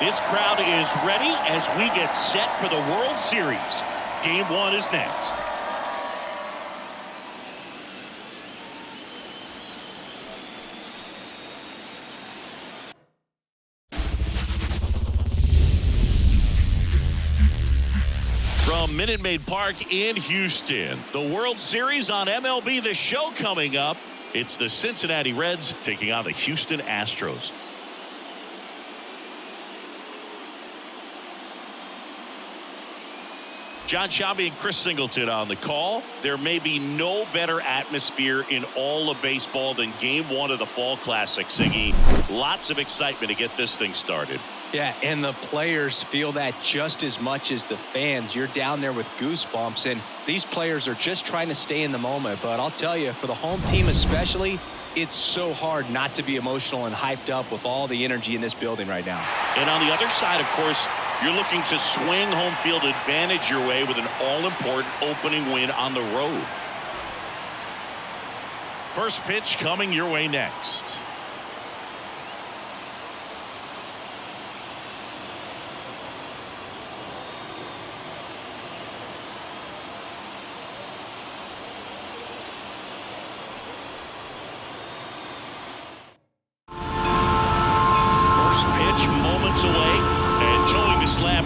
This crowd is ready as we get set for the World Series. Game 1 is next. From Minute Maid Park in Houston, the World Series on MLB The Show coming up. It's the Cincinnati Reds taking on the Houston Astros. John Sciambi and Chris Singleton on the call. There may be no better atmosphere in all of baseball than Game 1 of the Fall Classic, Siggy. Lots of excitement to get this thing started. Yeah, and the players feel that just as much as the fans. You're down there with goosebumps, and these players are just trying to stay in the moment. But I'll tell you, for the home team especially, it's so hard not to be emotional and hyped up with all the energy in this building right now. And on the other side, of course, you're looking to swing home field advantage your way with an all-important opening win on the road. First pitch coming your way next.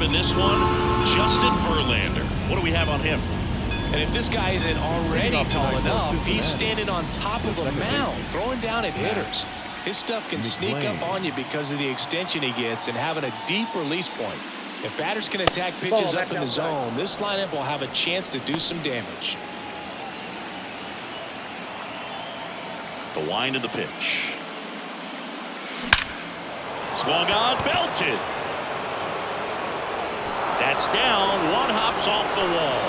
In this one, Justin Verlander. What do we have on him? And if this guy isn't already tall enough, he's standing on top of a mound, throwing down at hitters. His stuff can sneak up on you because of the extension he gets and having a deep release point. If batters can attack pitches up in the zone, this lineup will have a chance to do some damage. The wind of the pitch. Swung on, belted. That's down. One hops off the wall.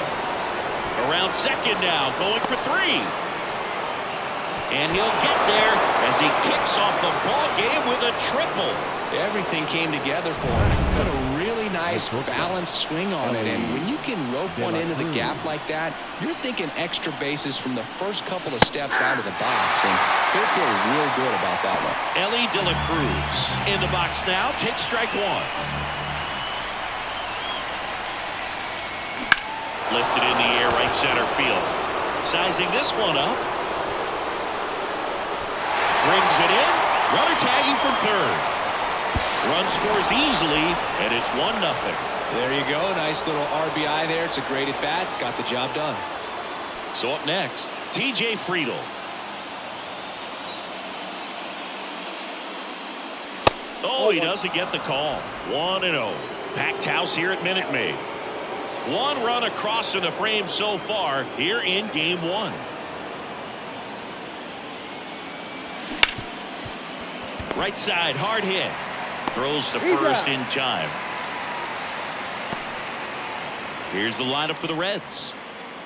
Around second now, going for 3. And he'll get there as he kicks off the ball game with a triple. Everything came together for him. Put a really nice balanced swing on it. And when you can rope one into the gap like that, you're thinking extra bases from the first couple of steps out of the box. And he'll feel real good about that one. Ellie De La Cruz in the box now. Takes strike 1. Lifted in the air, right center field. Sizing this one up. Brings it in. Runner tagging from third. Run scores easily, and it's 1-0. There you go. Nice little RBI there. It's a great at bat. Got the job done. So up next, TJ Friedl. Oh, he doesn't get the call. 1-0. Packed house here at Minute Maid. 1 run across in the frame so far here in Game 1. Right side, hard hit. Throws to first in time. Here's the lineup for the Reds.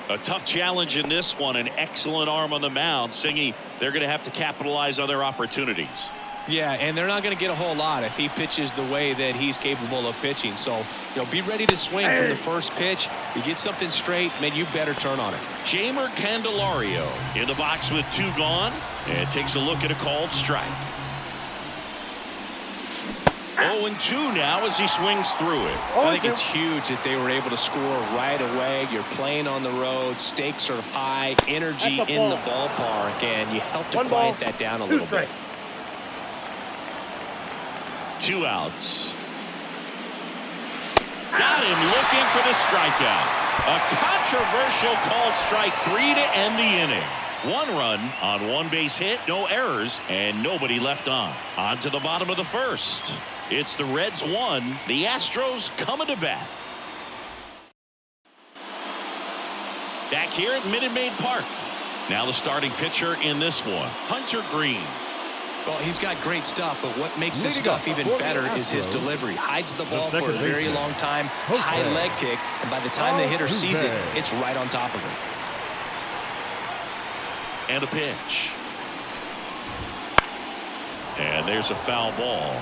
A tough challenge in this one. An excellent arm on the mound. Singy, they're going to have to capitalize on their opportunities. Yeah, and they're not going to get a whole lot if he pitches the way that he's capable of pitching. So, be ready to swing from the first pitch. You get something straight, man, you better turn on it. Jeimer Candelario in the box with 2 gone. And takes a look at a called strike. 0-2 now as he swings through it. I think it's huge that they were able to score right away. You're playing on the road. Stakes are high. Energy in the ballpark. And you help to quiet that down a little bit. 2 outs. Got him looking for the strikeout. A controversial called strike 3 to end the inning. 1 run on 1 base hit, no errors, and nobody left on. On to the bottom of the first. It's the Reds 1, the Astros coming to bat. Back here at Minute Maid Park. Now the starting pitcher in this one, Hunter Green. Well, he's got great stuff, but what makes his stuff even better is his delivery. Hides the ball for a very long time, high leg kick, and by the time the hitter sees it, it's right on top of him. And a pitch. And there's a foul ball.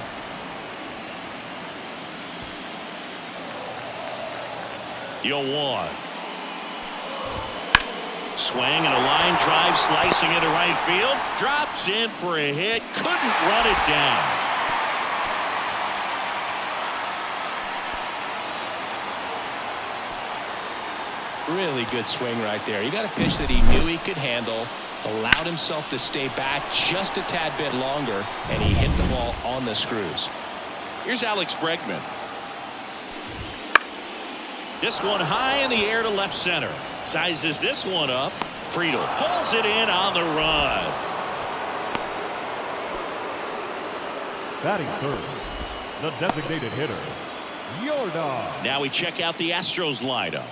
Yoan. Swing and a line drive slicing into right field. Drops in for a hit. Couldn't run it down. Really good swing right there. He got a pitch that he knew he could handle, allowed himself to stay back just a tad bit longer, and he hit the ball on the screws. Here's Alex Bregman. This one high in the air to left center. Sizes this one up. Friedel pulls it in on the run. Batting third, the designated hitter, Yorda. Now we check out the Astros lineup.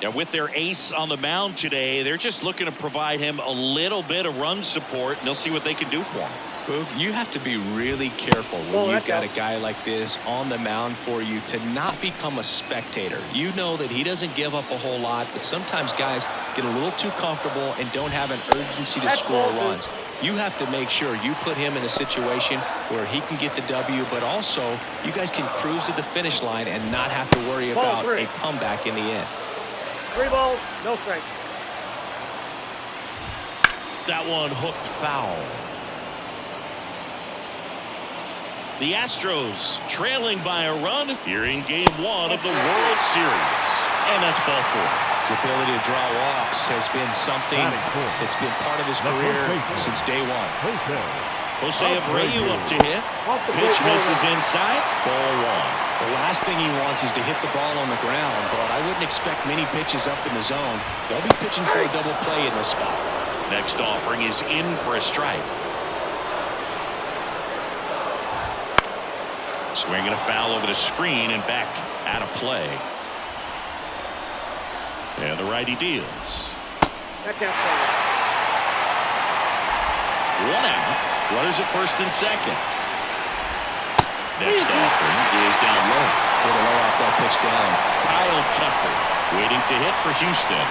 Now with their ace on the mound today, they're just looking to provide him a little bit of run support, and they'll see what they can do for him. Boog, you have to be really careful when you've got a guy like this on the mound for you to not become a spectator. You know that he doesn't give up a whole lot, but sometimes guys get a little too comfortable and don't have an urgency to score runs. You have to make sure you put him in a situation where he can get the W, but also you guys can cruise to the finish line and not have to worry about a comeback in the end. 3 balls, no strikes. That one hooked foul. The Astros trailing by a run here in Game 1 of the World Series. And that's ball 4. His ability to draw walks has been something that's been part of his career since day one. Jose Abreu up to hit. Pitch misses inside. Ball 1. The last thing he wants is to hit the ball on the ground, but I wouldn't expect many pitches up in the zone. They'll be pitching for a double play in this spot. Next offering is in for a strike. Swinging a foul over the screen and back out of play. And the righty deals. One out. Runners at first and second. Next offering is down low. With a low off that pitch down. Kyle Tucker waiting to hit for Houston.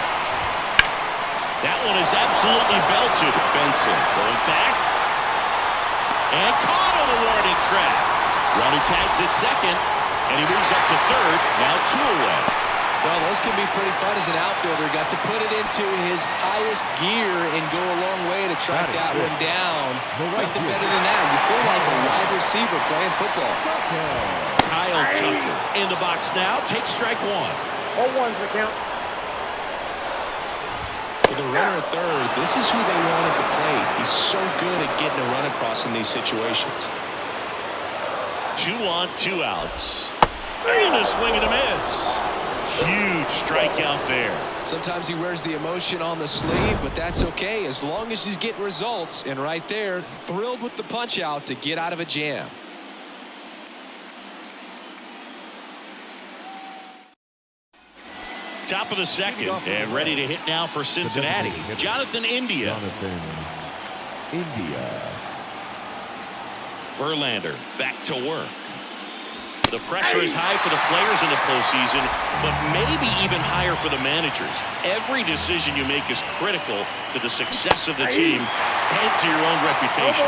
That one is absolutely belted. Benson going back. And caught on the warning track. Runner tags at second, and he moves up to third. Now 2 away. Well, those can be pretty fun as an outfielder. Got to put it into his highest gear and go a long way to track that one down. Nothing better than that. You feel like a wide receiver playing football. Kyle Tucker in the box now. Takes strike 1. All ones the count. With a runner at third, this is who they want at the plate. He's so good at getting a run across in these situations. 2 on, 2 outs. And a swing and a miss. Huge strikeout there. Sometimes he wears the emotion on the sleeve, but that's okay as long as he's getting results. And right there, thrilled with the punch out to get out of a jam. Top of the second and ready to hit now for Cincinnati. Jonathan India. Verlander back to work. The pressure is high for the players in the postseason, but maybe even higher for the managers. Every decision you make is critical to the success of the team and to your own reputation.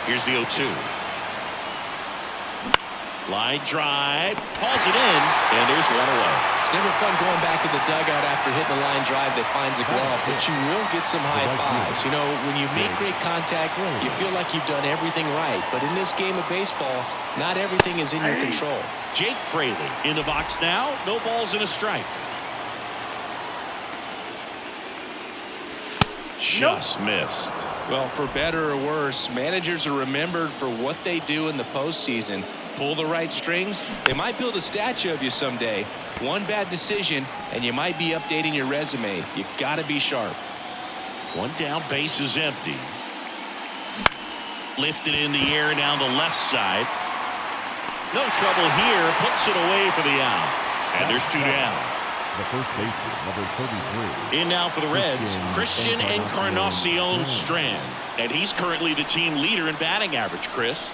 Here's the 0-2. Line drive, hauls it in, and there's 1 away. It's never fun going back to the dugout after hitting a line drive that finds a glove, but you will get some high fives. You know, when you make great contact, you feel like you've done everything right. But in this game of baseball, not everything is in your control. Jake Fraley in the box now. No balls and a strike. Just missed. Well, for better or worse, managers are remembered for what they do in the postseason. Pull the right strings, they might build a statue of you someday. One bad decision, and you might be updating your resume. You got to be sharp. 1 down, base is empty. Lifted in the air down the left side. No trouble here. Puts it away for the out. And there's 2 down. The first baseman, number 33. In now for the Reds, Christian Encarnacion Strand. And he's currently the team leader in batting average, Chris.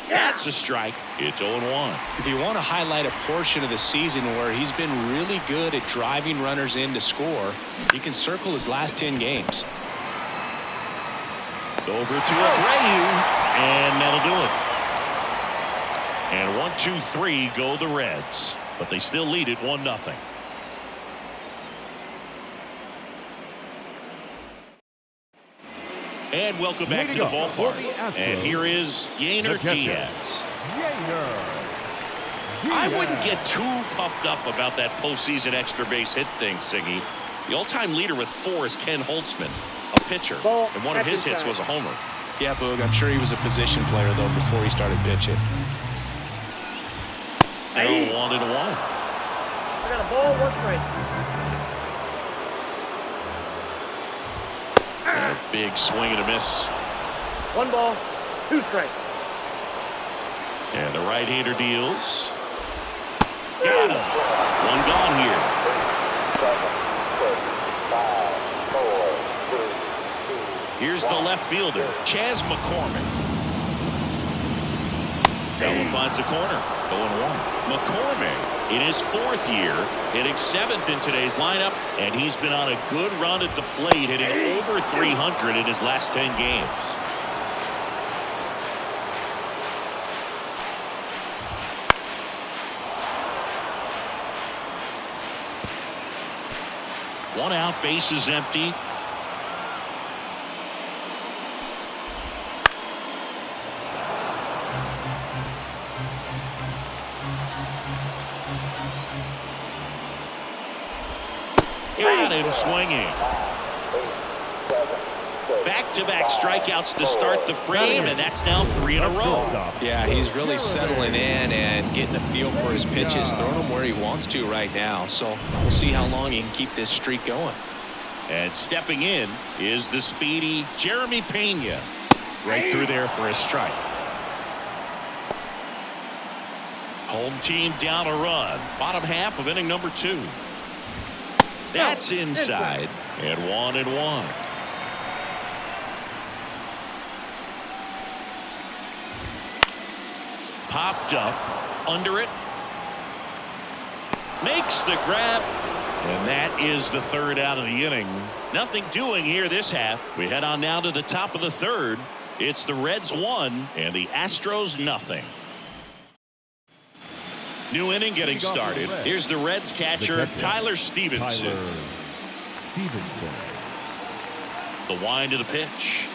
That's a strike. It's 0-1. If you want to highlight a portion of the season where he's been really good at driving runners in to score, you can circle his last 10 games. Over to Abreu, and that'll do it. And 1, 2, 3 go the Reds, but they still lead it 1-0. And welcome back to the ballpark. And here is Yainer Diaz. I wouldn't get too puffed up about that postseason extra base hit thing, Siggy. The all-time leader with 4 is Ken Holtzman, a pitcher. And one of his hits was a homer. Yeah, Boog, I'm sure he was a position player, though, before he started pitching. Now 1-1. I got a ball, 1 strike. Big swing and a miss. 1 ball, 2 strikes. And the right-hander deals. Got him. 1 gone here. Here's the left fielder, Chas McCormick. That one finds the corner. 0-1. McCormick, in his 4th year, hitting 7th in today's lineup, and he's been on a good run at the plate, hitting over 300 in his last 10 games. One out, base is empty. Got him swinging. Back-to-back strikeouts to start the frame, and that's now 3 in a row. Yeah, he's really settling in and getting a feel for his pitches, throwing them where he wants to right now. So we'll see how long he can keep this streak going. And stepping in is the speedy Jeremy Pena. Right through there for a strike. Home team down a run. Bottom half of inning number 2. That's inside. And 1-1. Popped up. Under it. Makes the grab. And that is the 3rd out of the inning. Nothing doing here this half. We head on now to the top of the 3rd. It's the Reds 1 and the Astros nothing. New inning getting started. Here's the Reds catcher, Tyler Stevenson. The wind of the pitch.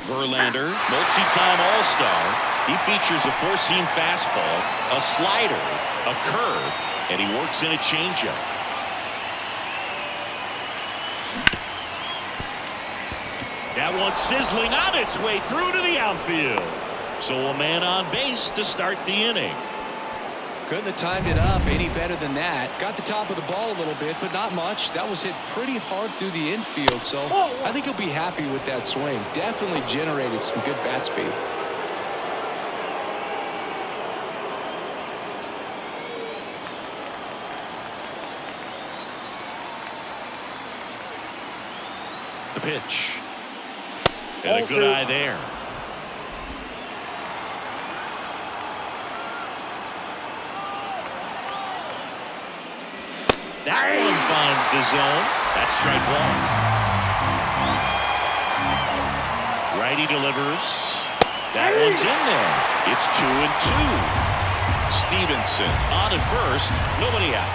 Verlander, multi-time All-Star. He features a 4-seam fastball, a slider, a curve, and he works in a changeup. That one sizzling on its way through to the outfield. So a man on base to start the inning. Couldn't have timed it up any better than that. Got the top of the ball a little bit, but not much. That was hit pretty hard through the infield, so I think he'll be happy with that swing. Definitely generated some good bat speed. The pitch. And a good eye there. That one finds the zone. That's strike 1. Righty delivers. That one's in there. It's 2-2. Stevenson on at first. Nobody out.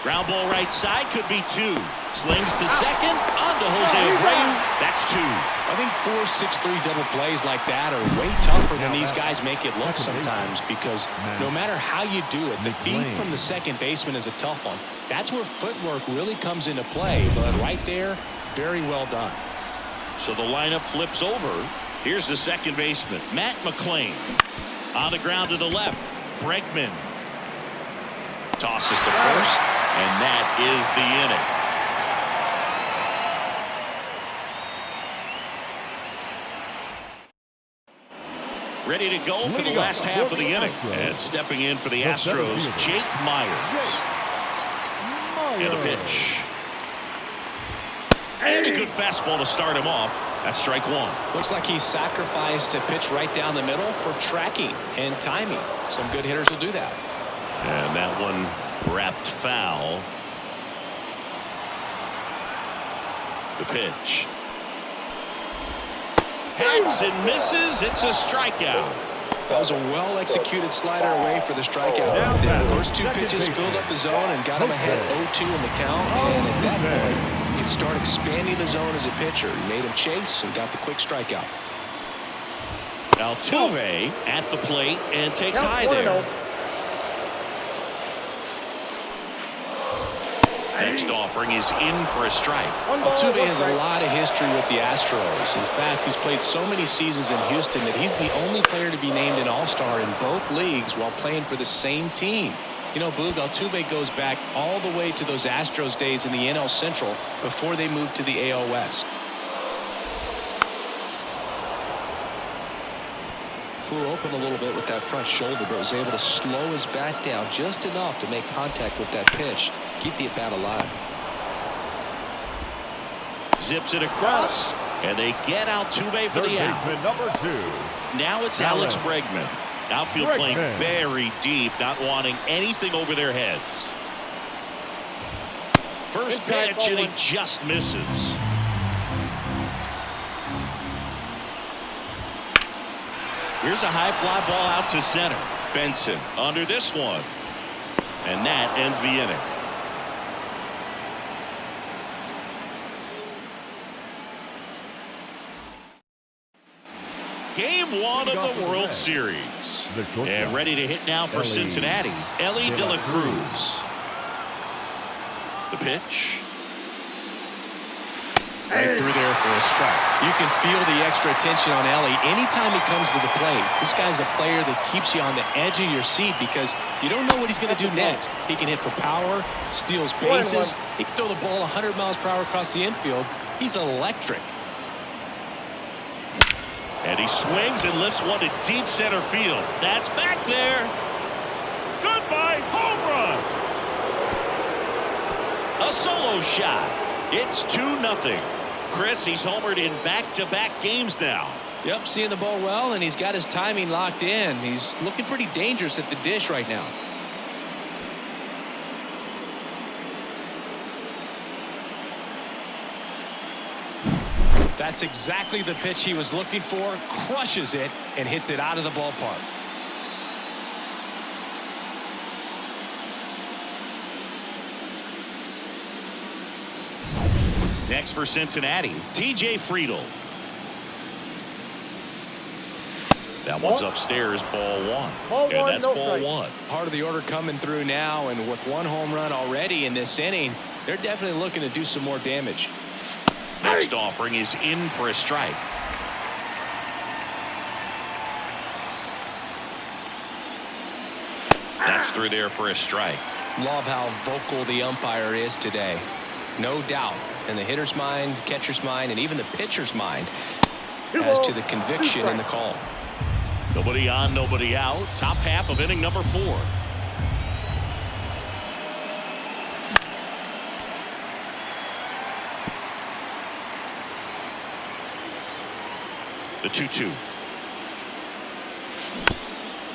Ground ball right side, could be 2. Slings to second, on to Jose Abreu. That's 2. I think 4-6-3 double plays like that are way tougher than these guys make it look sometimes, because no matter how you do it, the feed from the second baseman is a tough one. That's where footwork really comes into play, but right there, very well done. So the lineup flips over. Here's the second baseman, Matt McClain. On the ground to the left, Bregman. Tosses to first, and that is the inning. Ready to go for the last half of the inning. And stepping in for the Astros, Jake Myers. And a pitch. And a good fastball to start him off. That's strike 1. Looks like he sacrificed a pitch right down the middle for tracking and timing. Some good hitters will do that. And that one wrapped foul. The pitch. Hangs and misses. It's a strikeout. That was a well-executed slider away for the strikeout. The first two pitches filled up the zone and got him ahead 0-2 in the count. And at that point, you can start expanding the zone as a pitcher. He made him chase and got the quick strikeout. Altuve at the plate and takes high there. Next offering is in for a strike. Altuve has a lot of history with the Astros. In fact, he's played so many seasons in Houston that he's the only player to be named an All-Star in both leagues while playing for the same team. You know, Boog, Altuve goes back all the way to those Astros days in the NL Central before they moved to the AL West. Flew open a little bit with that front shoulder, but was able to slow his bat down just enough to make contact with that pitch. Keep the at-bat alive. Zips it across, and they get Altuve for the out. Number 2. Now it's Alex Bregman. Outfield playing very deep, not wanting anything over their heads. First pitch, and he just misses. Here's a high fly ball out to center. Benson under this one. And that ends the inning. Game 1 of the World Series. And ready to hit now for Cincinnati, Ellie De La Cruz. The pitch. Right through there for a strike. You can feel the extra attention on Ellie anytime he comes to the plate. This guy's a player that keeps you on the edge of your seat because you don't know what he's going to do next. He can hit for power, steals bases. He can throw the ball 100 miles per hour across the infield. He's electric. And he swings and lifts one to deep center field. That's back there. Goodbye, home run. A solo shot. It's 2-0. Chris, he's homered in back-to-back games now. Yep, seeing the ball well, and he's got his timing locked in. He's looking pretty dangerous at the dish right now. That's exactly the pitch he was looking for. Crushes it and hits it out of the ballpark. Next for Cincinnati, T.J. Friedl. That one's upstairs, ball 1. And that's ball 1. Part of the order coming through now, and with one home run already in this inning, they're definitely looking to do some more damage. Next offering is in for a strike. That's through there for a strike. Love how vocal the umpire is today. No doubt in the hitter's mind, catcher's mind, and even the pitcher's mind as to the conviction in the call. Nobody on, nobody out. Top half of inning number 4. The 2-2.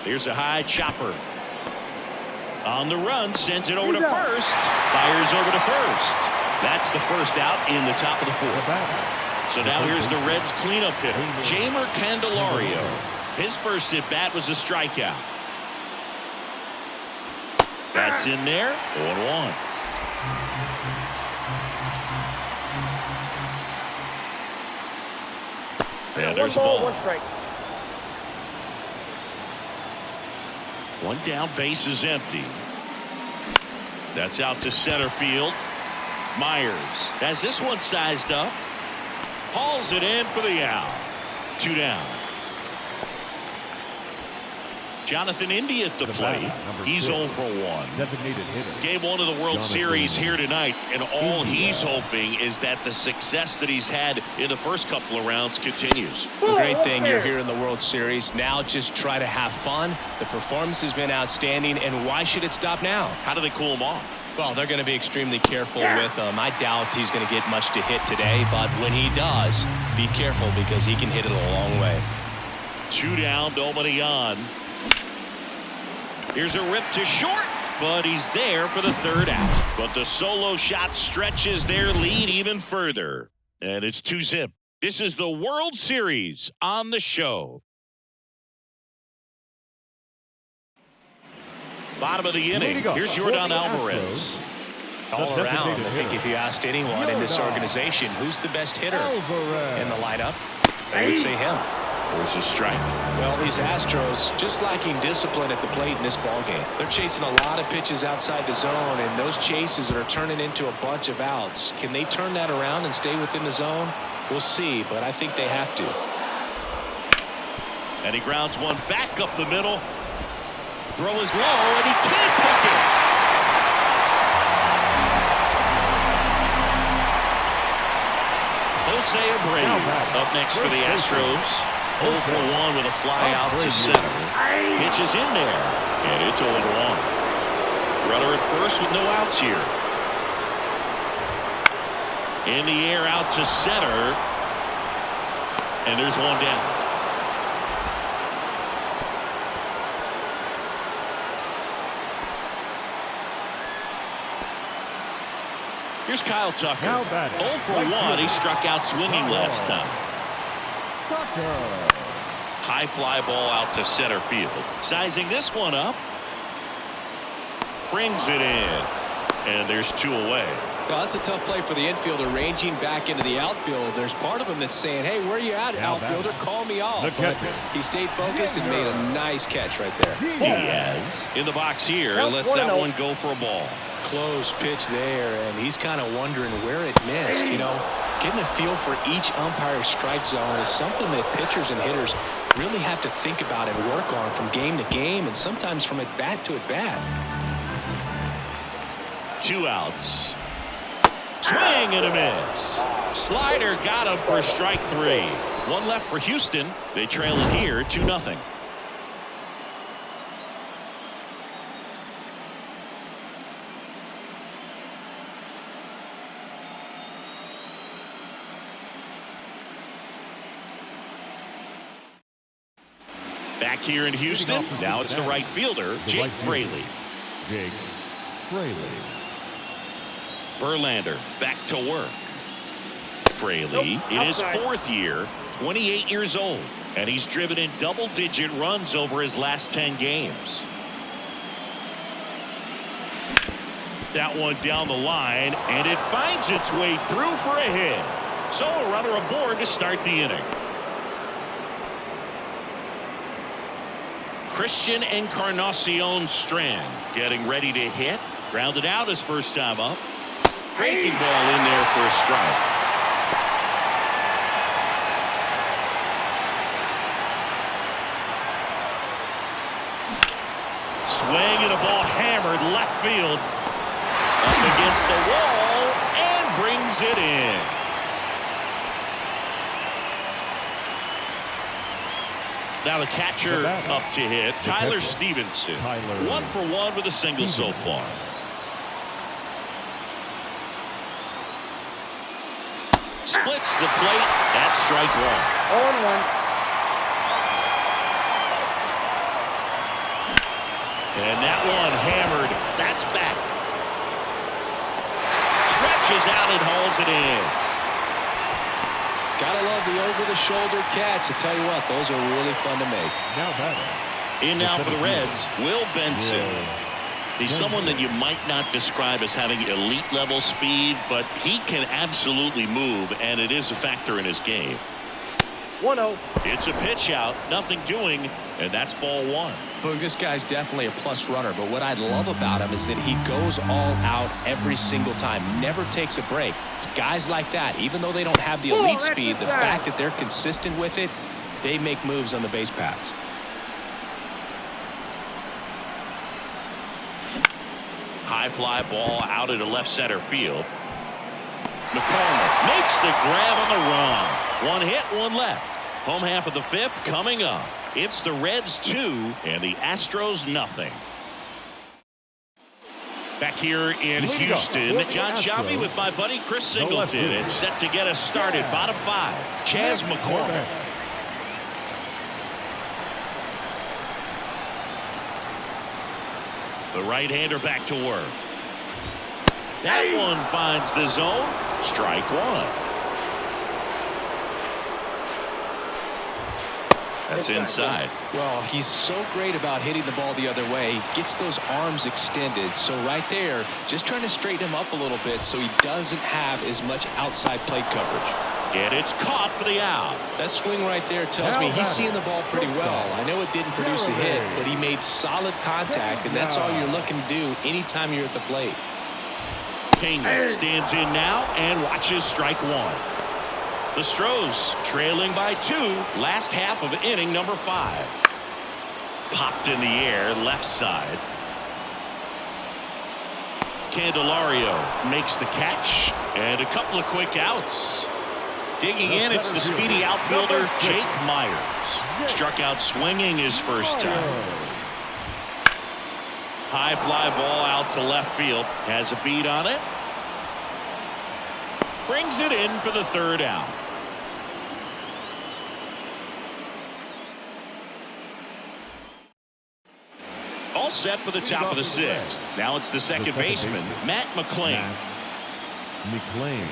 Here's a high chopper. On the run, sends it over to first. Fires over to first. That's the first out in the top of the 4th. So now here's the Reds' cleanup hitter, Jeimer Candelario. His first at-bat was a strikeout. That's in there, 0-1. And there's a ball. 1 strike. One down, base is empty. That's out to center field. Myers has this one sized up. Hauls it in for the out. 2 down. Jonathan India at the plate. He's 0 for 1. Designated hitter. Game 1 of the World Series here tonight, and all he's hoping is that the success that he's had in the first couple of rounds continues. The great thing, you're here in the World Series. Now just try to have fun. The performance has been outstanding, and why should it stop now? How do they cool him off? Well, they're going to be extremely careful with him. I doubt he's going to get much to hit today, but when he does, be careful because he can hit it a long way. 2 down, nobody on. Here's a rip to short, but he's there for the 3rd out. But the solo shot stretches their lead even further. And it's 2-zip. This is the World Series on the show. Bottom of the inning. Here's Yordan Alvarez. All around, I think if you asked anyone in this organization who's the best hitter in the lineup, I would say him. There's a strike. Well, these Astros just lacking discipline at the plate in this ballgame. They're chasing a lot of pitches outside the zone, and those chases are turning into a bunch of outs. Can they turn that around and stay within the zone? We'll see, but I think they have to. And he grounds one back up the middle. Throw is low, and he can't pick it. Jose Abreu up next for the Astros. 0 for 1 with a fly out to center. Pitch is in there, and it's 0-1. Runner at first with no outs here. In the air out to center, and there's one down. Here's Kyle Tucker. 0 for 1. He struck out swinging last time. High fly ball out to center field. Sizing this one up. Brings it in. And there's 2 away. Well, that's a tough play for the infielder, ranging back into the outfield. There's part of him that's saying, hey, where are you at, outfielder? Call me off. But he stayed focused and made a nice catch right there. Diaz in the box here. Lets that one go for a ball. Close pitch there, and he's kind of wondering where it missed. You know, getting a feel for each umpire's strike zone is something that pitchers and hitters really have to think about and work on from game to game, and sometimes from at bat to at bat. 2 outs. Swing and a miss. Slider got him for strike 3. 1 left for Houston. They trail it here 2-0. Back here in Houston, now it's the right fielder, Jake Fraley. Jake Fraley. Verlander back to work. Fraley in his 4th year, 28 years old, and he's driven in double-digit runs over his last 10 games. That one down the line, and it finds its way through for a hit. So a runner aboard to start the inning. Christian Encarnacion Strand getting ready to hit. Grounded out his first time up. Breaking ball in there for a strike. Swing and a ball hammered left field. Up against the wall and brings it in. Now the catcher up to hit, Tyler Stevenson. 1 for 1 with a single so far. Splits the plate. That's strike 1. 0-1. And that one hammered. That's back. Stretches out and hauls it in. Gotta love the over-the-shoulder catch. I tell you what, those are really fun to make. In now for the Reds, Will Benson. He's someone that you might not describe as having elite level speed, but he can absolutely move, and it is a factor in his game. 1-0. It's a pitch out, nothing doing, and that's ball 1. Boog, this guy's definitely a plus runner, but what I love about him is that he goes all out every single time, never takes a break. It's guys like that, even though they don't have the elite speed, the fact that they're consistent with it, they make moves on the base paths. High fly ball out into left center field. McCormick makes the grab on the run. 1 hit, 1 left. Home half of the 5th coming up. It's the Reds 2 and the Astros 0. Back here in Houston, John Shabby with my buddy Chris Singleton. It's set to get us started. Bottom 5, Chas McCormick. The right-hander back to work. That one finds the zone. Strike 1. That's inside. Well, he's so great about hitting the ball the other way. He gets those arms extended. So right there, just trying to straighten him up a little bit so he doesn't have as much outside plate coverage. And it's caught for the out. That swing right there tells me he's seeing the ball pretty well. I know it didn't produce a hit, but he made solid contact, and that's all you're looking to do anytime you're at the plate. Pena stands in now and watches strike one. The Astros trailing by 2, last half of inning number 5. Popped in the air, left side. Candelario makes the catch, and a couple of quick outs. Digging in, it's the speedy outfielder, Jake Myers. Struck out swinging his first time. High fly ball out to left field. Has a beat on it. Brings it in for the 3rd out. All set for the top of the 6th. Now it's the second baseman, Matt McClain. McClain.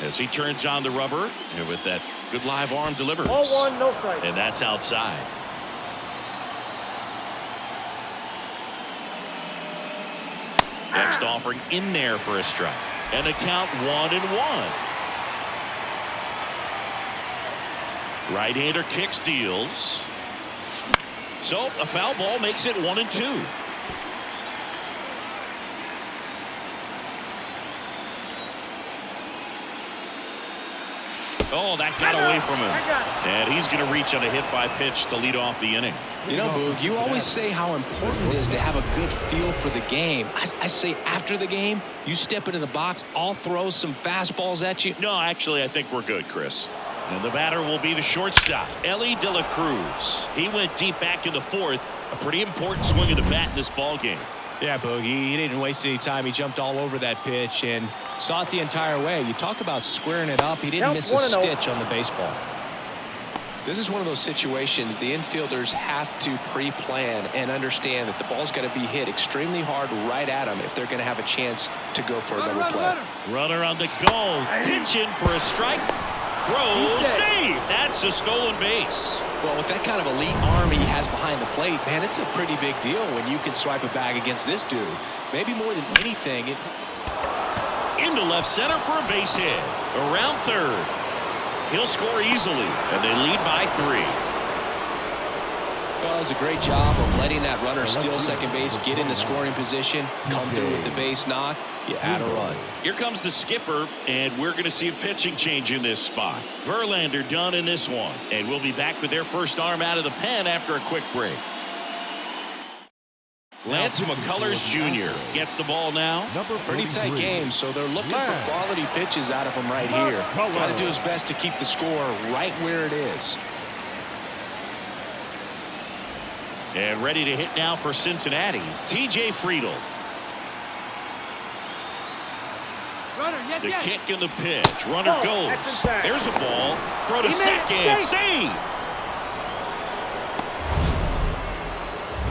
As he turns on the rubber, and with that good live arm delivers. Ball 1, no strike. And that's outside. Next offering in there for a strike. And a count 1-1. Right-hander kicks, deals. So a foul ball makes it 1-2. Oh, that got away from him. And he's going to reach on a hit by pitch to lead off the inning. You know, Boog, you always say how important it is to have a good feel for the game. I say after the game, you step into the box, I'll throw some fastballs at you. No, actually, I think we're good, Chris. And the batter will be the shortstop, Ellie De La Cruz. He went deep back in the 4th. A pretty important swing of the bat in this ball game. Yeah, Boog, he didn't waste any time. He jumped all over that pitch and saw it the entire way. You talk about squaring it up. He didn't miss a stitch on the baseball. This is one of those situations the infielders have to pre-plan and understand that the ball's got to be hit extremely hard right at them if they're going to have a chance to go for a double play. Runner on the go. Pitch in for a strike. Throw, save. That's a stolen base. Well, with that kind of elite arm he has behind the plate, man, it's a pretty big deal when you can swipe a bag against this dude. Maybe more than anything. Into left center for a base hit. Around 3rd. He'll score easily, and they lead by 3. Well, it's a great job of letting that runner steal second base, get into scoring position, come through with the base knock. You add a run. Here comes the skipper, and we're going to see a pitching change in this spot. Verlander done in this one, and we'll be back with their first arm out of the pen after a quick break. Lance McCullers Jr. gets the ball now. Pretty tight game, so they're looking for quality pitches out of him right here. Got to do his best to keep the score right where it is. And ready to hit now for Cincinnati, TJ Friedl. The kick and the pitch. Runner goes. There's a ball. Throw to second. Save.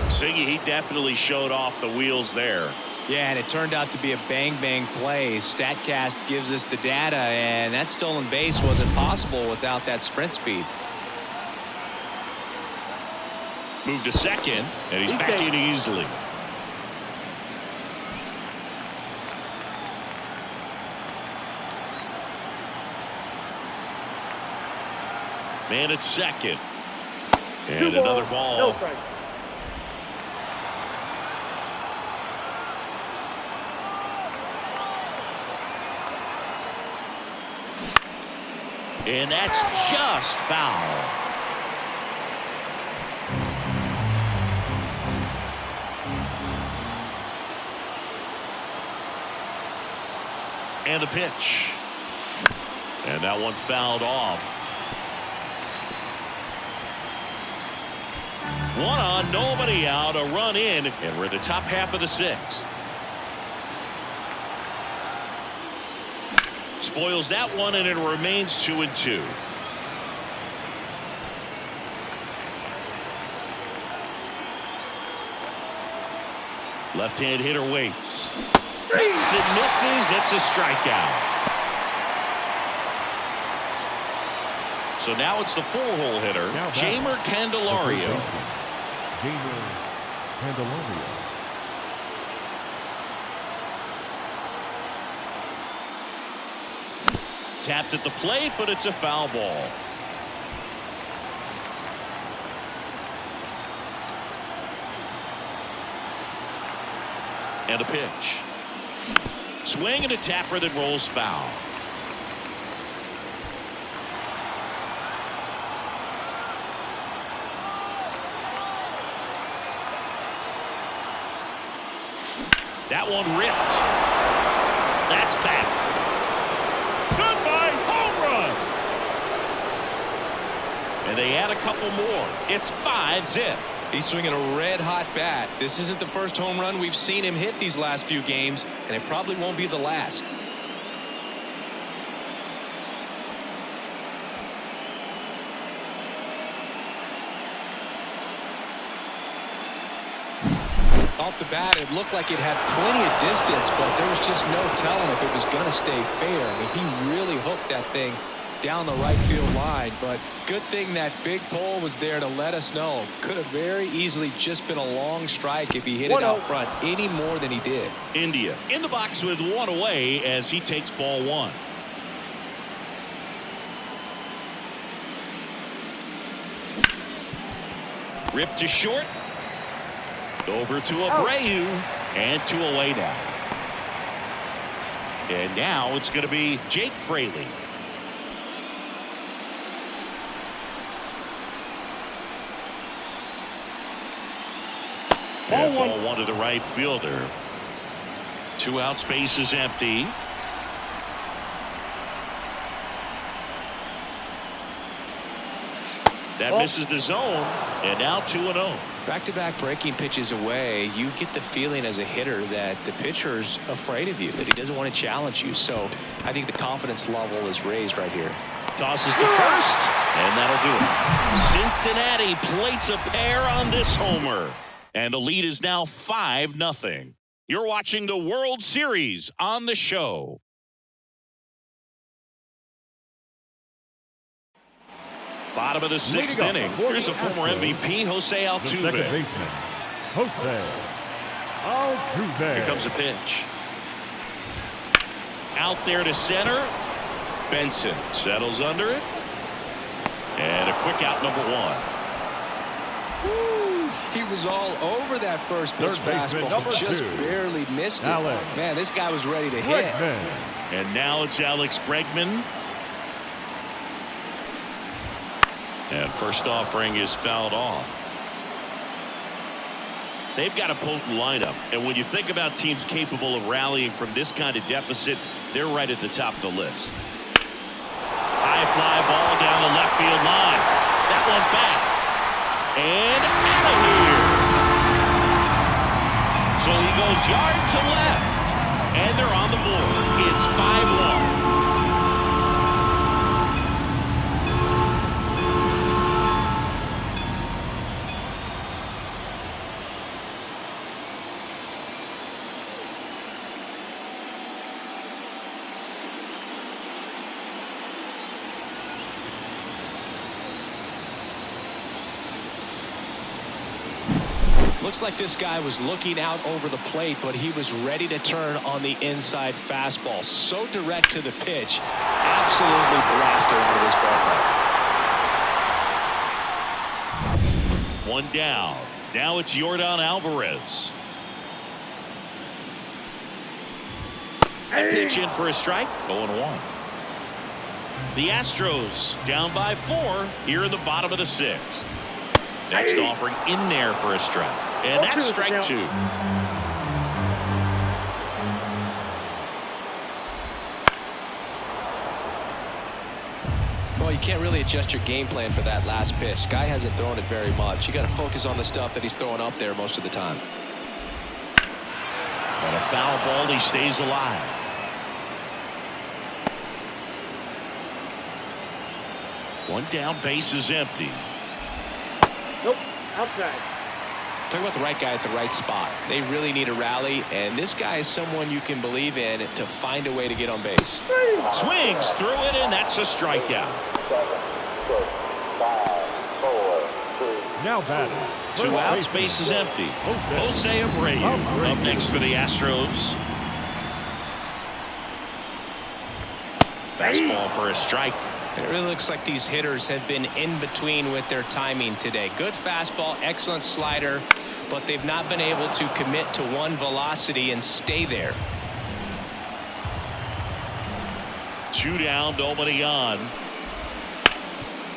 Siggy, he definitely showed off the wheels there. Yeah, and it turned out to be a bang-bang play. StatCast gives us the data, and that stolen base wasn't possible without that sprint speed. Move to second, and he's back in easily. Man at second. And another ball. No strike. And that's just foul. And the pitch. And that one fouled off. 1 on, nobody out, a run in, and we're at the top half of the 6th. Spoils that one, and it remains 2-2. Left-hand hitter waits. Hits and misses. It's a strikeout. So now it's the four-hole hitter, Jamer Candelario. Jamer Candelario. Tapped at the plate, but it's a foul ball. And a pitch. Swing and a tapper that rolls foul. That one ripped. That's back. Goodbye, home run. And they add a couple more. It's 5-zip. He's swinging a red-hot bat. This isn't the first home run we've seen him hit these last few games, and it probably won't be the last. Off the bat, it looked like it had plenty of distance, but there was just no telling if it was going to stay fair. I mean, he really hooked that thing down the right field line, but good thing that big pole was there to let us know. Could have very easily just been a long strike if he hit it out front any more than he did. India in the box with one away as he takes ball one. Ripped to short. Over to Abreu, and 2 away now. And now it's going to be Jake Fraley. And ball one to the right fielder. 2 outs, base is empty. That misses the zone, and now 2-0. Back-to-back breaking pitches away, you get the feeling as a hitter that the pitcher's afraid of you, that he doesn't want to challenge you. So I think the confidence level is raised right here. Tosses to first, and that'll do it. Cincinnati plates a pair on this homer, and the lead is now 5-0. You're watching the World Series on the show. Bottom of the 6th inning. Here's the former MVP, Jose Altuve. The second baseman, Jose Altuve. Here comes a pitch. Out there to center. Benson settles under it. And a quick out, number 1. Woo, he was all over that first pitch fastball. He just barely missed it. Man, this guy was ready to hit. And now it's Alex Bregman. And first offering is fouled off. They've got a potent lineup. And when you think about teams capable of rallying from this kind of deficit, they're right at the top of the list. High fly ball down the left field line. That one back. And out of here. So he goes yard to left. And they're on the board. It's 5-1. Looks like this guy was looking out over the plate, but he was ready to turn on the inside fastball. So direct to the pitch. Absolutely blasted out of this ballpark. One down. Now it's Yordan Alvarez. A pitch in for a strike. 0-1. The Astros down by 4 here in the bottom of the 6th. Next offering in there for a strike. And that's strike 2. Well, you can't really adjust your game plan for that last pitch. Guy hasn't thrown it very much. You got to focus on the stuff that he's throwing up there most of the time. On a foul ball, he stays alive. One down, base is empty. Nope, outside. Talk about the right guy at the right spot. They really need a rally, and this guy is someone you can believe in to find a way to get on base. Swings through it, and that's a strikeout. Now batting. 2 outs, base is empty. Jose Abreu up next for the Astros. Fastball for a strike. It really looks like these hitters have been in between with their timing today. Good fastball, excellent slider, but they've not been able to commit to one velocity and stay there. 2 down, nobody on.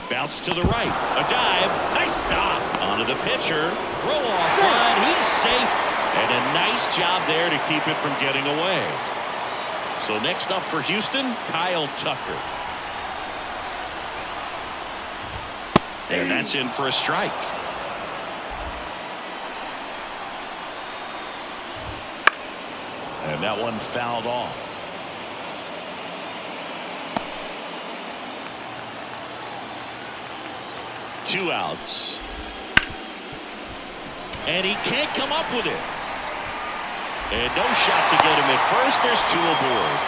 Bounce to the right. A dive. Nice stop. Onto the pitcher. Throw off line. He's safe. And a nice job there to keep it from getting away. So next up for Houston, Kyle Tucker. And that's in for a strike. And that one fouled off. Two outs. And he can't come up with it. And no shot to get him at first. There's 2 aboard.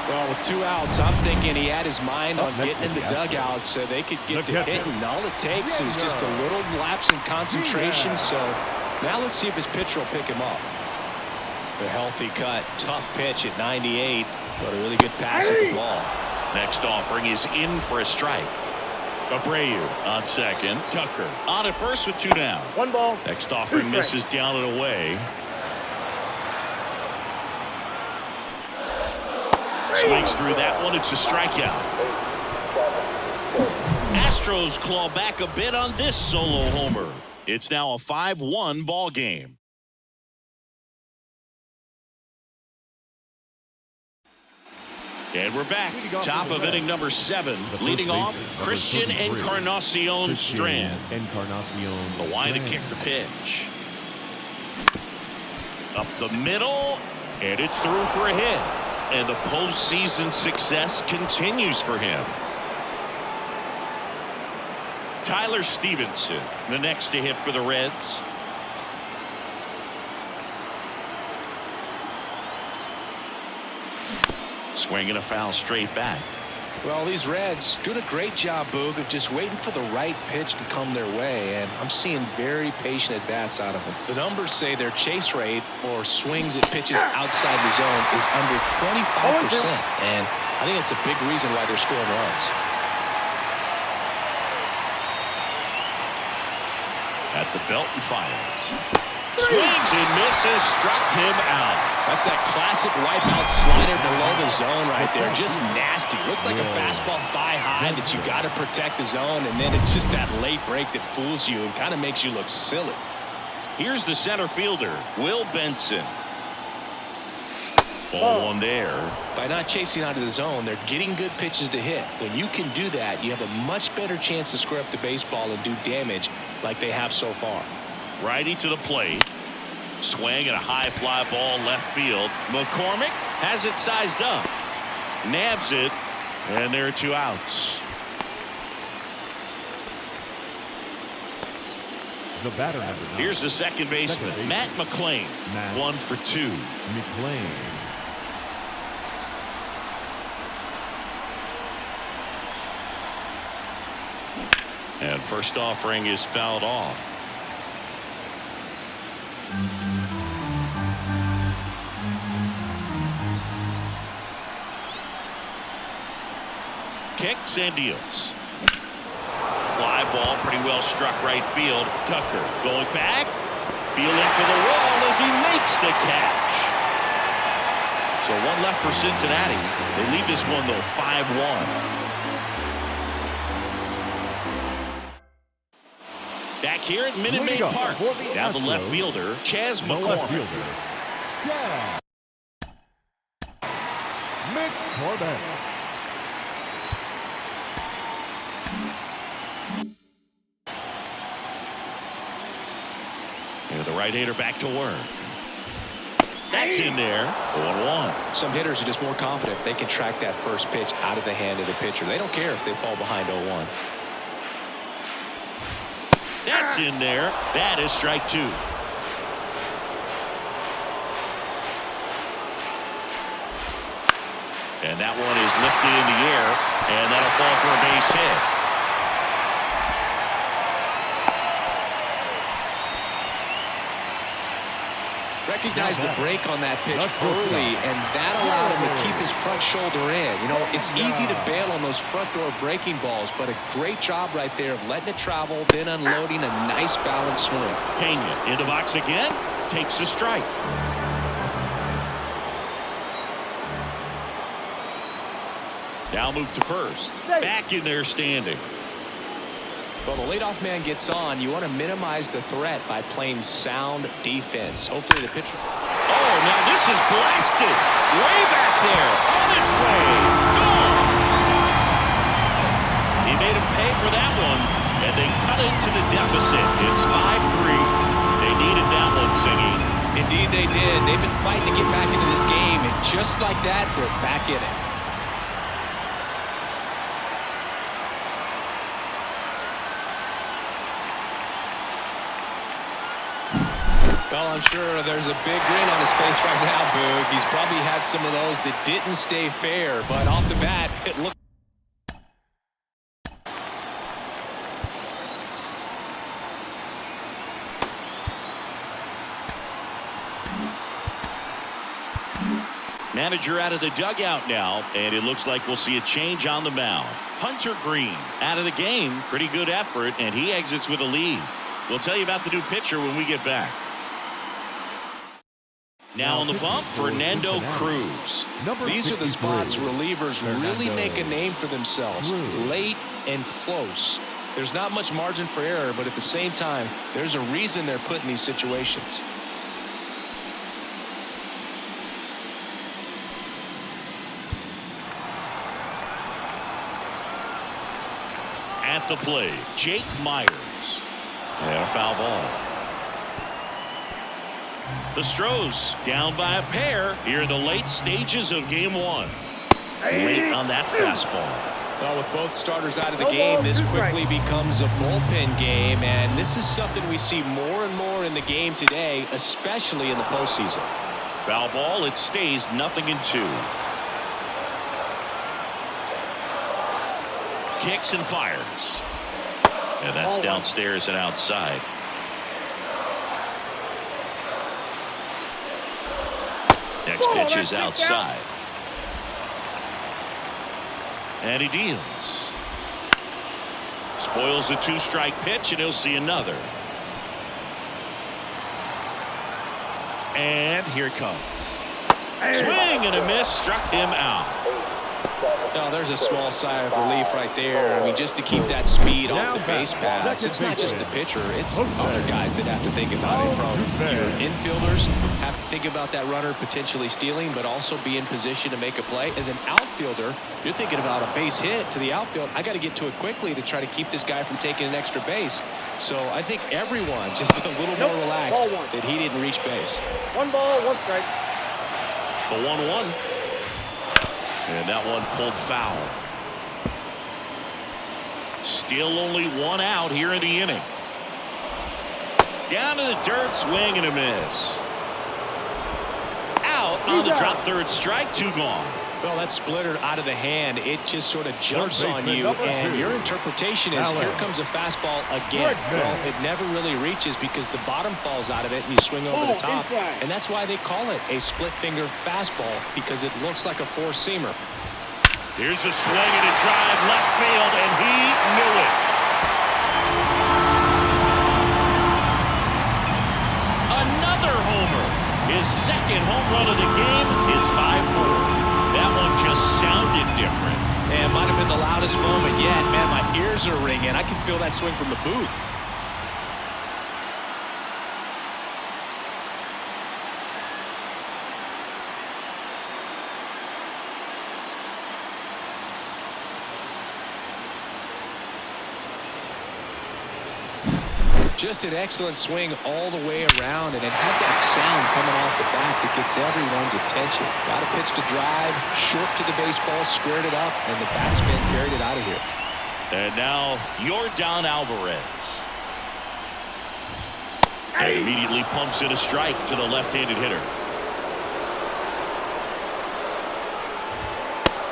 Well, with 2 outs, I'm thinking he had his mind on getting in the dugout so they could get to hitting. All it takes is just a little lapse in concentration. So now let's see if his pitcher will pick him up. A healthy cut. Tough pitch at 98, but a really good pass at the ball. Next offering is in for a strike. Abreu on second. Tucker on at first with 2 down. 1 ball. Next offering misses down and away. Swings through that one. It's a strikeout. Astros claw back a bit on this solo homer. It's now a 5-1 ball game. And we're back. Top of inning number 7. Leading off, Christian Encarnacion Strand. The line to kick the pitch. Up the middle, and it's through for a hit. And the postseason success continues for him. Tyler Stevenson, the next to hit for the Reds. Swinging a foul straight back. Well, these Reds doing a great job, Boog, of just waiting for the right pitch to come their way, and I'm seeing very patient at-bats out of them. The numbers say their chase rate, or swings at pitches outside the zone, is under 25%, and I think it's a big reason why they're scoring runs. At the belt and fires. Swings and misses, struck him out. That's that classic wipeout slider below the zone right there. Just nasty. Looks like a fastball thigh high that you got to protect the zone, and then it's just that late break that fools you and kind of makes you look silly. Here's the center fielder, Will Benson. Ball one there. By not chasing out of the zone, they're getting good pitches to hit. When you can do that, you have a much better chance to square up the baseball and do damage like they have so far. Righty to the plate. Swing and a high fly ball left field. McCormick has it sized up. Nabs it. And there are 2 outs. The batter number 9. Here's the second baseman, Matt McClain. 1 for 2. McClain. And first offering is fouled off. Kicks and deals. Fly ball pretty well struck right field. Tucker going back. Feeling for the wall as he makes the catch. So 1 left for Cincinnati. They lead this one though 5-1. Back here at Minute Maid Park. Down the left fielder, Chas McCormick. And the right-hander back to work. That's in there. 0-1. Some hitters are just more confident if they can track that first pitch out of the hand of the pitcher. They don't care if they fall behind 0-1. That's in there. That is strike 2. And that one is lifted in the air, and that'll fall for a base hit. Recognized the break on that pitch early, and that allowed him to keep his front shoulder in. You know, it's easy to bail on those front door breaking balls, but a great job right there of letting it travel, then unloading a nice balanced swing. Pena in the box again, takes a strike. Now move to first. Back in there standing. Well, the leadoff man gets on. You want to minimize the threat by playing sound defense. Hopefully the pitcher. Oh, now this is blasted. Way back there. On its way. Gone. He made him pay for that one, and they cut into the deficit. It's 5-3. They needed that one, Singy. Indeed they did. They've been fighting to get back into this game, and just like that, they're back in it. Well, I'm sure there's a big grin on his face right now, Boog. He's probably had some of those that didn't stay fair, but off the bat, it looked. Manager out of the dugout now, and it looks like we'll see a change on the mound. Hunter Green out of the game. Pretty good effort, and he exits with a lead. We'll tell you about the new pitcher when we get back. Now on the bump, Fernando Cruz. These are the spots relievers really make a name for themselves. Late and close. There's not much margin for error, but at the same time, there's a reason they're put in these situations. At the plate, Jake Myers. And a foul ball. The Astros down by a pair here in the late stages of game one. Late on that fastball. Well, with both starters out of the game, this quickly becomes a bullpen game, and this is something we see more and more in the game today, especially in the postseason. Foul ball, it stays 0-2. Kicks and fires. And that's downstairs and outside. Next pitch is outside. And he deals. Spoils the 2-strike pitch, and he'll see another. And here it comes. Swing and a miss, struck him out. Oh, there's a small sigh of relief right there. I mean, just to keep that speed off the base paths. It's not just the pitcher. It's other guys that have to think about it. From your infielders have to think about that runner potentially stealing, but also be in position to make a play. As an outfielder, you're thinking about a base hit to the outfield. I got to get to it quickly to try to keep this guy from taking an extra base. So I think everyone just a little more relaxed that he didn't reach base. 1 ball, 1 strike. The 1-1. And that one pulled foul. Still only 1 out here in the inning. Down to the dirt, swing and a miss. Out on the drop, 3rd strike, 2 gone. Well, that splitter out of the hand, it just sort of jumps on you, and your interpretation is here comes a fastball again. Well, it never really reaches because the bottom falls out of it and you swing over the top. And that's why they call it a split-finger fastball, because it looks like a 4-seamer. Here's a swing and a drive left field, and he knew it. Another homer. His 2nd home run of the game is 5-4. That one just sounded different. And might have been the loudest moment yet. Man, my ears are ringing. I can feel that swing from the booth. Just an excellent swing all the way around, and it had that sound coming off the bat that gets everyone's attention. Got a pitch to drive, short to the baseball, squared it up, and the batsman carried it out of here. And now Yordan Alvarez. And immediately pumps in a strike to the left-handed hitter.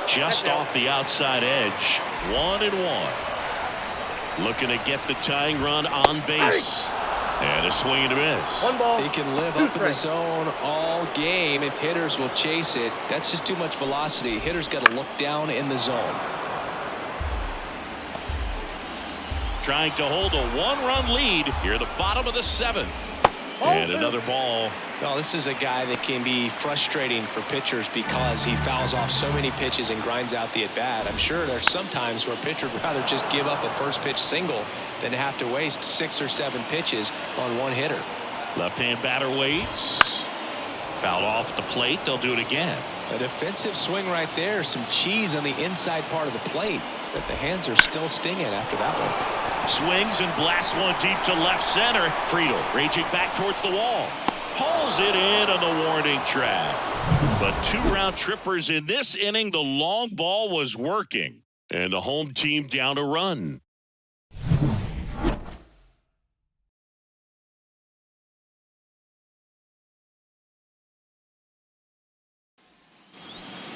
Just off the outside edge. 1-1. Looking to get the tying run on base. And a swing and a miss. One ball. He can live up in the zone all game if hitters will chase it. That's just too much velocity. Hitters got to look down in the zone. Trying to hold a one-run lead here at the bottom of the 7th. And another ball. Well, this is a guy that can be frustrating for pitchers because he fouls off so many pitches and grinds out the at-bat. I'm sure there's some times where a pitcher would rather just give up a first pitch single than have to waste 6 or 7 pitches on one hitter. Left-hand batter waits. Fouled off the plate. They'll do it again. A defensive swing right there. Some cheese on the inside part of the plate. But the hands are still stinging after that one. Swings and blasts one deep to left center. Friedel raging back towards the wall. Hauls it in on the warning track. But 2 round trippers in this inning. The long ball was working. And the home team down a run.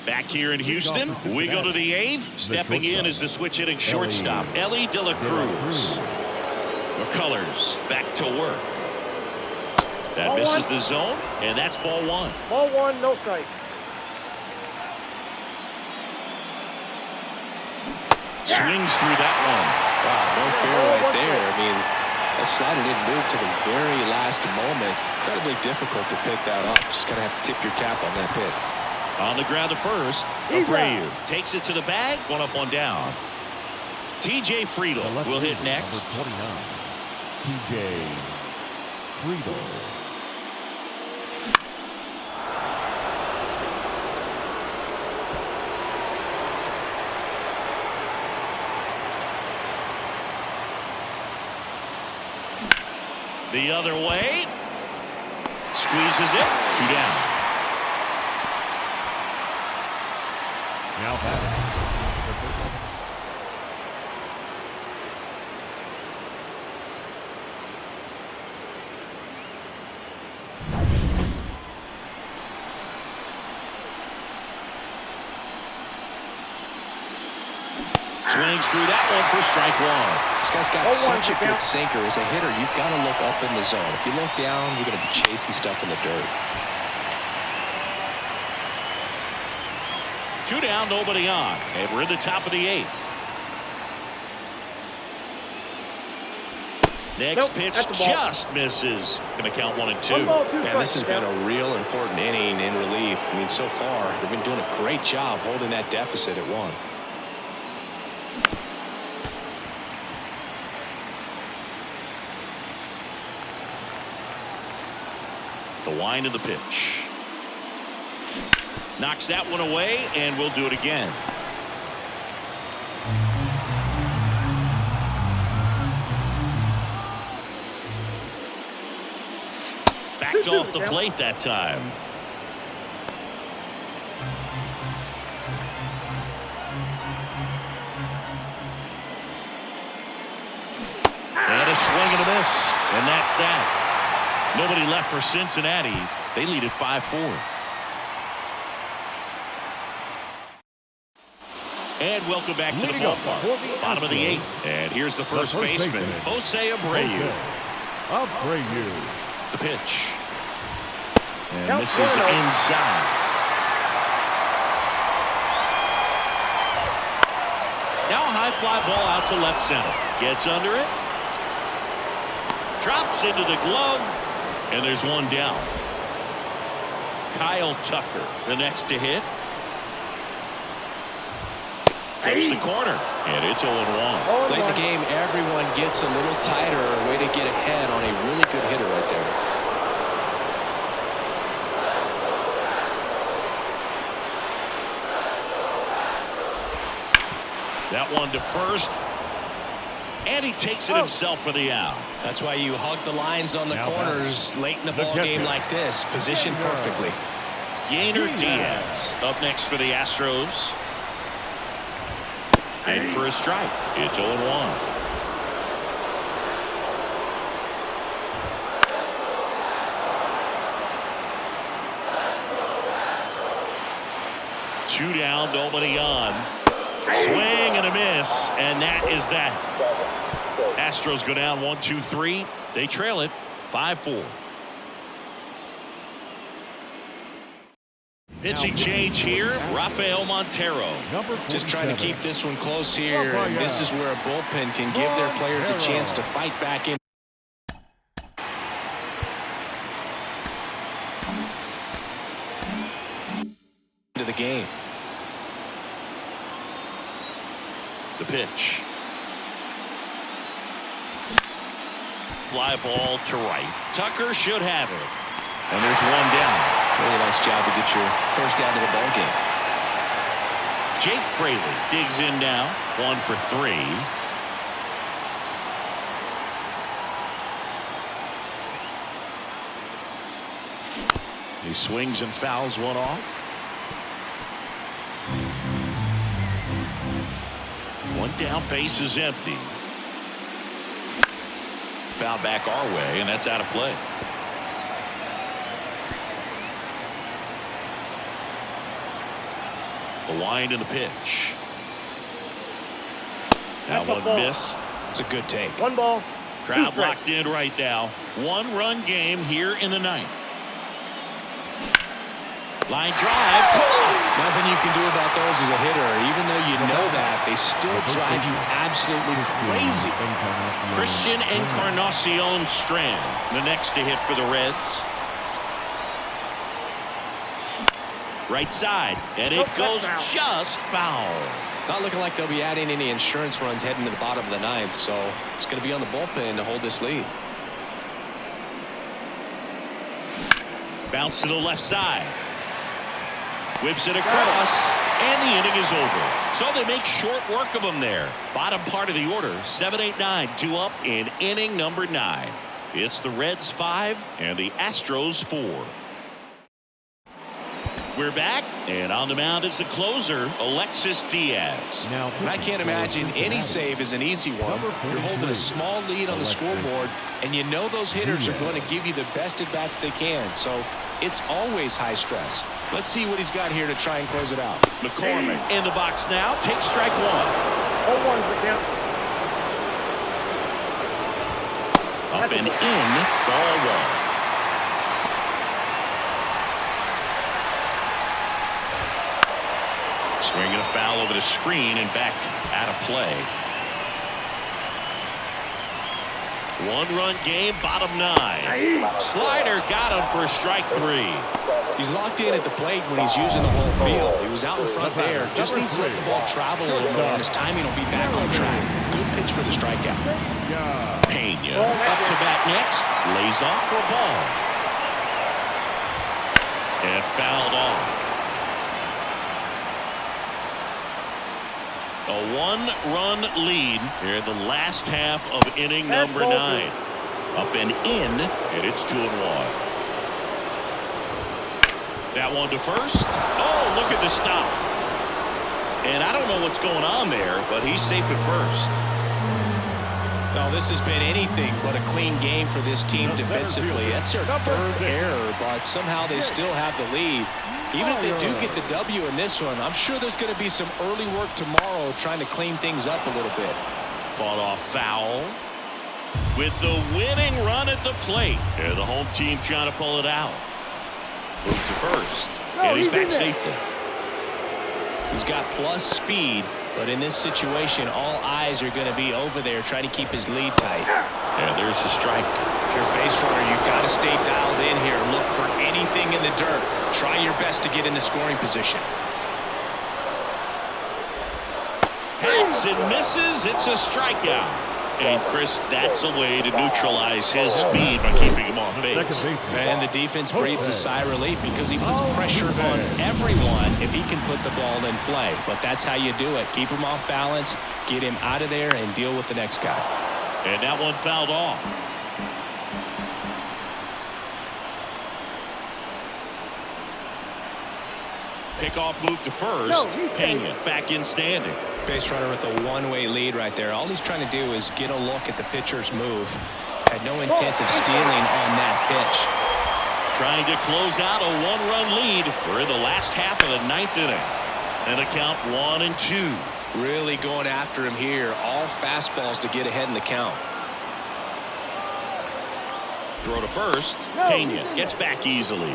Back here in Houston, we go to the 8th. Stepping in is the switch hitting shortstop, Ellie De La Cruz. McCullers back to work. That misses the zone, and that's ball 1. Ball 1, no strike. Swings through that one. Wow, no fair right there. I mean, that slider didn't move to the very last moment. Incredibly difficult to pick that up. Just gotta have to tip your cap on that pitch. On the ground to first, Abreu takes it to the bag, 1 up, 1 down. TJ Friedel will hit next. Number 29, TJ Friedel. The other way. Squeezes it. 2 down. Now batting. Swings through that one for strike 1. This guy's got such a good sinker. As a hitter, you've got to look up in the zone. If you look down, you're going to be chasing stuff in the dirt. 2 down, nobody on. And we're in the top of the 8th. Next pitch just misses. Going to count 1 and 2. And this has been a real important inning in relief. I mean, so far, they've been doing a great job holding that deficit at 1. The wind of the pitch. Knocks that one away, and we'll do it again. Backed off the plate that time. And a swing and a miss, and that's that. Nobody left for Cincinnati. They lead at 5-4. And welcome back to the ballpark. Bottom of the 8th. And here's the first baseman, Jose Abreu. Abreu. The pitch. And this is inside. Now a high fly ball out to left center. Gets under it. Drops into the glove. And there's 1 down. Kyle Tucker, the next to hit. Takes the corner, and it's 0-1. Late in the game, everyone gets a little tighter. A way to get ahead on a really good hitter right there. That one to first. And he takes it himself for the out. That's why you hug the lines on the corners late in the ball game like this. Positioned perfectly. Yainer Diaz up next for the Astros. And for a strike, it's 0-1. 2 down, nobody on. Swing and a miss, and that is that. Astros go down 1-2-3. They trail it 5-4. Pitching change here, Rafael Montero. Just trying to keep this one close here, and this is where a bullpen can give their players a chance to fight back in. To the game. The pitch. Fly ball to right. Tucker should have it. And there's 1 down. Really nice job to get your first out of the ball game. Jake Fraley digs in now. 1 for 3. He swings and fouls one off. 1 down, base is empty. Foul back our way, and that's out of play. The wind and the pitch. That one missed. It's a good take. 1 ball. Crowd locked in right now. 1-run game here in the 9th. Line drive. Nothing you can do about those as a hitter. Even though you know that, they still drive you absolutely crazy. Christian Encarnacion Strand, the next to hit for the Reds. Right side, and it goes just foul. Not looking like they'll be adding any insurance runs heading to the bottom of the 9th, so it's going to be on the bullpen to hold this lead. Bounce to the left side. Whips it across, and the inning is over. So they make short work of them there. Bottom part of the order, 7-8-9, 2 up in inning number 9. It's the Reds 5 and the Astros 4. We're back, and on the mound is the closer, Alexis Diaz. And I can't imagine any save is an easy one. You're holding a small lead on the scoreboard, and you know those hitters are going to give you the best at-bats they can, so it's always high stress. Let's see what he's got here to try and close it out. McCormick in the box now, takes strike 1. 0-1 for count. Up and in, ball 1. Swinging a foul over the screen and back out of play. 1-run game, bottom 9. Slider got him for strike 3. He's locked in at the plate when he's using the whole field. He was out in front there. Just needs to let the ball travel a little more, and his timing will be back on track. Good pitch for the strikeout. Pena up to bat next. Lays off for a ball. And fouled off. A 1-run lead here in the last half of inning number 9. Up and in, and it's 2-1. That one to first. Oh, look at the stop. And I don't know what's going on there, but he's safe at first. No, this has been anything but a clean game for this team defensively. That's their 3rd error, but somehow they still have the lead. Even if they do get the W in this one, I'm sure there's going to be some early work tomorrow trying to clean things up a little bit. Fought off foul. With the winning run at the plate. And the home team trying to pull it out. Move to first. And he's back safely. He's got plus speed, but in this situation, all eyes are going to be over there trying to keep his lead tight. And there's the strike. If you're a base runner, you've got to stay dialed in here. Look for anything in the dirt. Try your best to get in the scoring position. Hits and misses. It's a strikeout. And Chris, that's a way to neutralize his speed by keeping him off base. And the defense breathes a sigh of relief because he puts pressure on everyone if he can put the ball in play. But that's how you do it. Keep him off balance, get him out of there, and deal with the next guy. And that one fouled off. Pickoff move to first. Pena back in standing. Base runner with a one-way lead right there. All he's trying to do is get a look at the pitcher's move. Had no intent of stealing on that pitch. Trying to close out a 1-run lead. We're in the last half of the 9th inning. And a count 1-2. Really going after him here. All fastballs to get ahead in the count. Throw to first. Pena gets back easily.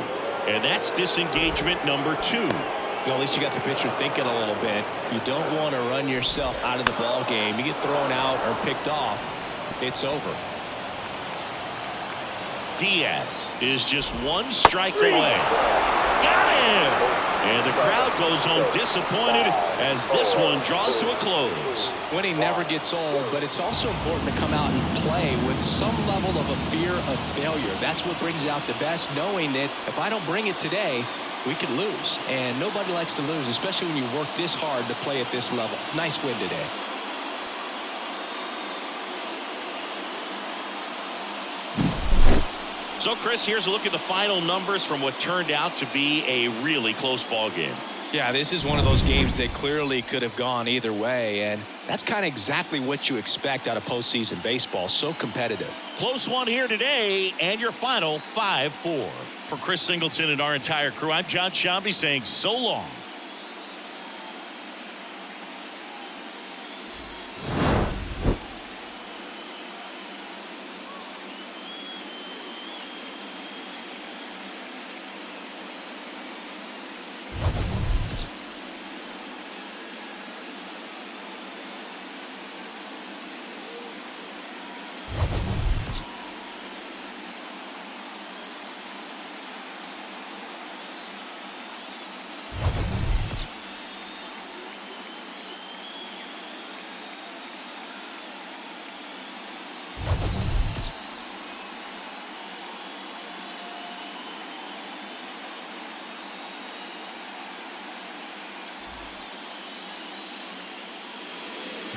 And that's disengagement number 2. Well, at least you got the pitcher thinking a little bit. You don't want to run yourself out of the ball game. You get thrown out or picked off, it's over. Diaz is just 1 strike away. Got him! And the crowd goes home disappointed as this one draws to a close. Winning never gets old, but it's also important to come out and play with some level of a fear of failure. That's what brings out the best, knowing that if I don't bring it today, we could lose. And nobody likes to lose, especially when you work this hard to play at this level. Nice win today. So, Chris, here's a look at the final numbers from what turned out to be a really close ball game. Yeah, this is one of those games that clearly could have gone either way, and that's kind of exactly what you expect out of postseason baseball. So competitive. Close one here today, and your final 5-4. For Chris Singleton and our entire crew, I'm John Shambi saying so long.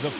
The